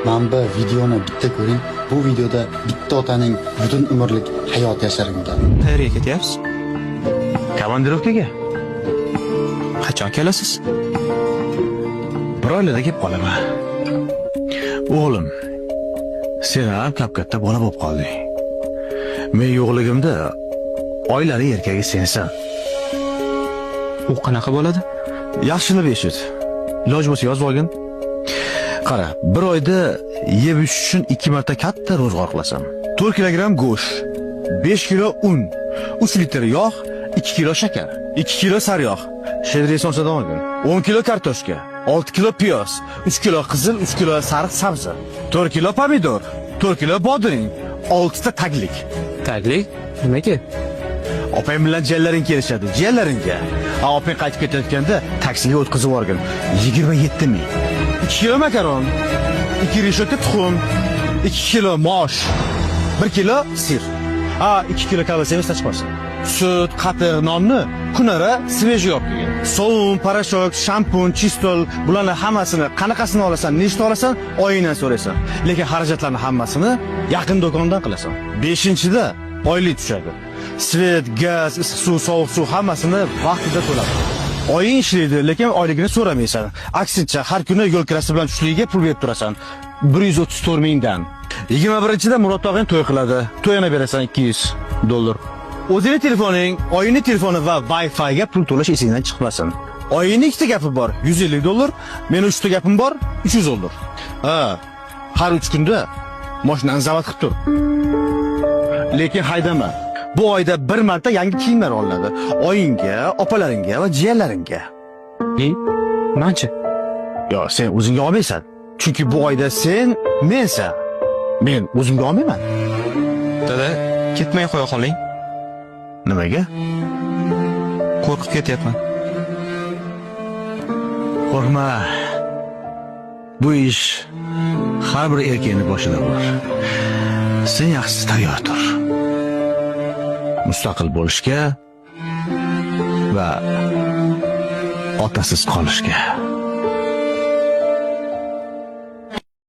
Mana bu videoni bitta ko'ring. Bu videoda bitta otaning butun umrlik hayot yashiringan. Qayerga ketyapsiz? Komandirovkaga. Qachon kelasiz? Bir oylarda kelib qolaman. O'g'lim, sen ham kap-katta bola bo'lib qolding. Men yo'qligimda oylari erkagi sensan. U qanaqa bo'ladi? Yaxshilab eshit. Iloj bo'lsa yozib olgin. Qara, bir oyda yeb ichish uchun 2 marta katta ro'zg'or qilasan. 4 kilogramm go'sht, 5 kilo un, 3 litr yog', 2 kilo shakar, 2 kilo sariyog', shedriy somsadan olgin. 10 kilo kartoshka, 6 kilo piyoz, 3 kilo qizil, 3 kilo sariq sabzi, 4 kilo pomidor, 4 kilo bodring, 6 ta taglik. Taglik? Nimaga? Opam bilan jiyanlaring kelishadi, jiyanlaringga. Opang qaytib ketayotganda taksiga o'tkazib yuborgin. 27 ming. 2 kilo makaron, 2 rishota tuxum, 2 kilo mosh, 1 kilo sir. 2 kilo kava semis tashqarsin. Sut, qatiq, nonni kunara svejiy olib kelgin. Sovun, parashok, shampun, chistol, bularning hammasini qanaqasini olasan, nechta olasan, oyingdan so'raysan. Lekin xarajatlarning hammasini yaqin do'kondan qilasan. 5-da oylik tushadi. Svet, gaz, issiq suv, sovuq suv hammasini vaqtida to'lab. Oying ishlaydi, lekin oyligini so'ramaysan. Aksincha, har kuni yo'l kirasi bilan tushligiga pul berib turasan. 134 mingdan. 21-da Murod tog'ing to'y qiladi. To'yini berasan $200. O'zining telefoning, oyingning telefoni va Wi-Fi ga pul to'lash esingdan chiqmasin. Oyingning 2 ta gapi bor, $150. Mening 3 ta gapim bor, $300. Har 3 kunda mashinani zavod qilib tur. Lekin haydama. Bu oyda bir marta yangi kiyimlar olinadi. Oyingga, opalaringga va jiyanlaringga. Manchi? Yo, sen o'zingga olmaysan. Chunki bu oyda sen mensan. Men o'zimga olmayman. Dada, ketmay qo'ya qoling. Nimaga? Qo'rqib ketyapman. Qo'rqma. Bu ish har bir erkakning boshida bor. Sen yaxshisi tayyor tur. Mustaqil bo'lishga va otasiz qolishga.